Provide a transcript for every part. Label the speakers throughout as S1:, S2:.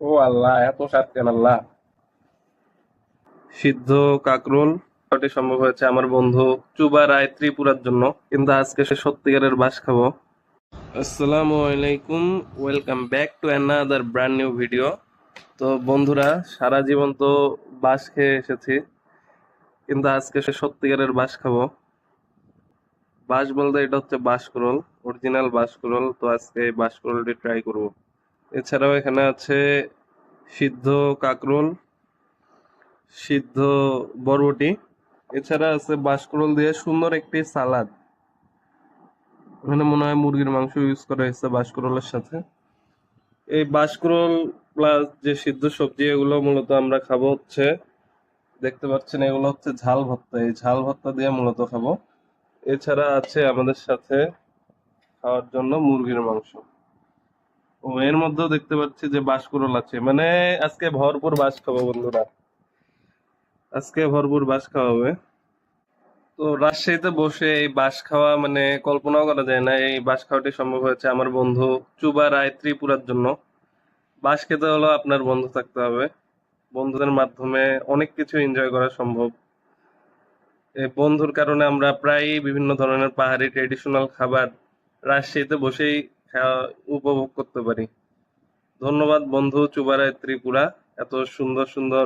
S1: ও আল্লাহ, এত স্বাদ কেন আল্লাহ! সিদ্ধ কাকরোল ওটি সম্ভব হয়েছে আমার বন্ধু চুবা রায় ত্রিপুরার জন্য, কিন্তু আজকে সে সত্যিকারের বাস খাবো। আসসালামু আলাইকুম, welcome back to another brand new video. তো বন্ধুরা, সারা জীবন তো বাস খেয়ে এসেছি, কিন্তু আজকে সে সত্যিকারের বাস খাবো। বাস বলতে এটা হচ্ছে বাঁশকুড়োল, অরিজিনাল বাঁশকুড়োল। তো আজকে এই বাঁশকুড়োলটি ট্রাই করব। এছাড়াও এখানে আছে সিদ্ধ কাকরোল, সিদ্ধ বরবটি, এছাড়া আছে বাঁশকুড়োল দিয়ে সুন্দর একটি সালাদ। এখানে মনে হয় মুরগির মাংস ইউজ করা হয়েছে বাঁশকুড়োলের সাথে। এই বাঁশকুড়োল প্লাস যে সিদ্ধ সবজি, এগুলো মূলত আমরা খাবো হচ্ছে, দেখতে পাচ্ছেন এগুলো হচ্ছে ঝাল ভর্তা। এই ঝাল ভর্তা দিয়ে মূলত খাবো। এছাড়া আছে আমাদের সাথে খাওয়ার জন্য মুরগির মাংস। ও এর মধ্যেও দেখতে পাচ্ছি যে বাঁশকুড়োল আছে, মানে আজকে ভরপুর বাঁশ খাবো বন্ধুরা। আজকে ভরপুর বাঁশ খাওয়া হবে। তো রাজশাহীতে বসে এই বাঁশ খাওয়া মানে কল্পনাও করা যায় না। এই বাঁশ খাওয়াটি সম্ভব হয়েছে আমার বন্ধু চুবা রায় ত্রিপুরার জন্য। বাঁশ খেতে হলেও আপনার বন্ধু থাকতে হবে। বন্ধুদের মাধ্যমে অনেক কিছু এনজয় করা সম্ভব। এই বন্ধুর কারণে আমরা প্রায়ই বিভিন্ন ধরনের পাহাড়ি ট্রেডিশনাল খাবার রাজশাহীতে বসেই খাওয়া উপভোগ করতে পারি। ধন্যবাদ বন্ধু চুবা রায় ত্রিপুরা, এত সুন্দর সুন্দর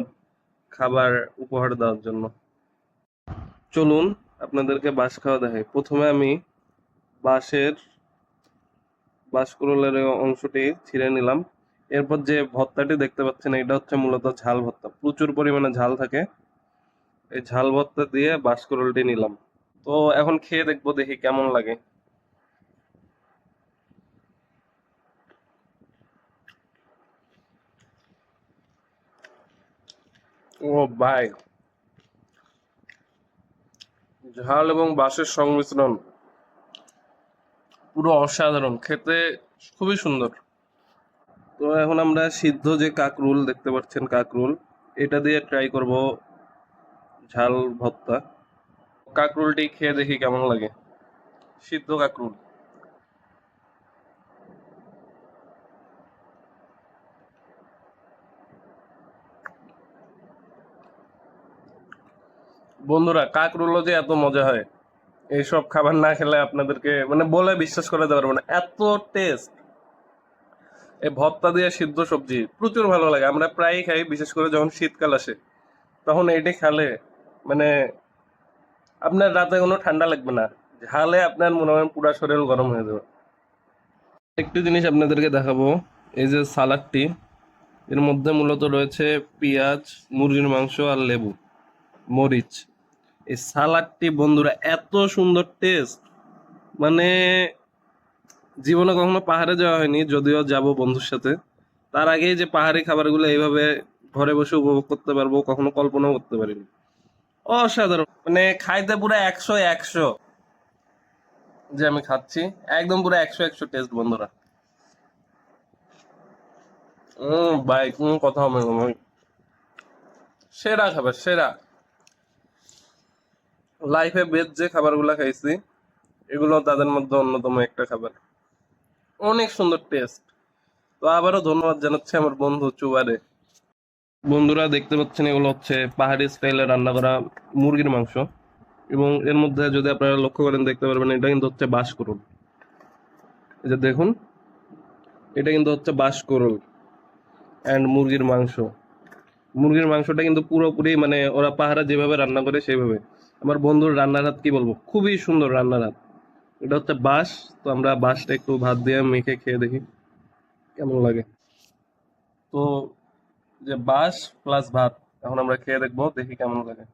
S1: খাবার উপহার দেওয়ার জন্য। চলুন আপনাদেরকে বাঁশ খাওয়া দেখাই। প্রথমে আমি বাঁশের বাঁশকুড়োলের এই অংশটি ছিঁড়ে নিলাম। এরপর যে ভর্তাটি দেখতে পাচ্ছেন, এটা হচ্ছে মূলত ঝাল ভর্তা, প্রচুর পরিমাণে ঝাল থাকে। এই ঝাল ভর্তা দিয়ে বাঁশকুড়োলটি নিলাম। তো এখন খেয়ে দেখবো, দেখি কেমন লাগে। ও ভাই, ঝাল এবং বাঁশের সংমিশ্রণ পুরো অসাধারণ, খেতে খুবই সুন্দর। তো এখন আমরা সিদ্ধ যে কাকরুল দেখতে পাচ্ছেন, কাকরুল, এটা দিয়ে ট্রাই করব ঝাল ভর্তা। কাকরুলটি খেয়ে দেখি কেমন লাগে। সিদ্ধ কাকরুল। বন্ধুরা, কাকরুলও যে এত মজা হয়, এইসব খাবার না খেলে আপনাদেরকে মানে বলে বিশ্বাস করাতে পারবো না, এত টেস্ট। এই ভর্তা দিয়ে সিদ্ধ সবজি প্রচুর ভালো লাগে, আমরা প্রায়ই খাই, বিশেষ করে যখন শীতকাল আসে তখন এইটি খেলে মানে আপনার রাতে কোনো ঠান্ডা লাগবে না, ঝালে আপনার মনে হয় পুরা শরীর গরম হয়ে যাবে। একটি জিনিস আপনাদেরকে দেখাবো, এই যে সালাডটি, এর মধ্যে মূলত রয়েছে পেঁয়াজ, মুরগির মাংস আর লেবু, মরিচ। এই সালাডটি বন্ধুরা এত সুন্দর টেস্ট, মানে জীবনে কখনো পাহাড়ে যাওয়া হয়নি, যদিও যাব বন্ধুর সাথে। তার আগেই যে পাহাড়ি খাবারগুলো এইভাবে ঘরে বসে উপভোগ করতে পারবো কখনো কল্পনাও করতে পারিনি। অসাধারণ, মানে খাইতে পুরো একশো একশো। যে আমি খাচ্ছি একদম পুরো একশো একশো টেস্ট বন্ধুরা। ভাই কোনো কথা হবে না ভাই। সেরা খাবার, সেরা। লাইফে বেস্ট যে খাবারগুলো খাইছি, এগুলো তাদের মধ্যে অন্যতম একটা খাবার। অনেক সুন্দর টেস্ট। তো আবারও ধন্যবাদ জানাচ্ছি আমার বন্ধু চুবারে। বন্ধুরা দেখতে পাচ্ছেন, এগুলো হচ্ছে পাহাড়ি স্টাইলে রান্না করা মুরগির মাংস, এবং এর মধ্যে যদি আপনারা লক্ষ্য করেন দেখতে পারবেন এটা কিন্তু হচ্ছে বাঁশকুড়োল। এই যে দেখুন, এটা কিন্তু হচ্ছে বাঁশকুড়োল অ্যান্ড মুরগির মাংস। মুরগির মাংসটা কিন্তু পুরোপুরি মানে ওরা পাহাড়ে যেভাবে রান্না করে সেইভাবে। আমার বন্ধুর রান্নার হাত কি বলবো, খুবই সুন্দর রান্নার হাত। এটা হচ্ছে বাঁশ। তো আমরা বাঁশটা একটু ভাত দিয়ে মেখে খেয়ে দেখি কেমন লাগে। তো যে বাঁশ প্লাস ভাত, এখন আমরা খেয়ে দেখবো, দেখি কেমন লাগে।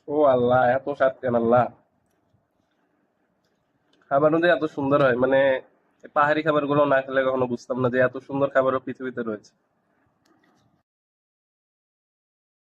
S1: ও আল্লাহ, এত স্বাদ কেন আল্লাহ! খাবারও যে এত সুন্দর হয়, মানে এই পাহাড়ি খাবারগুলো না খেলে কখনো বুঝতাম না যে এত সুন্দর খাবারও পৃথিবীতে রয়েছে।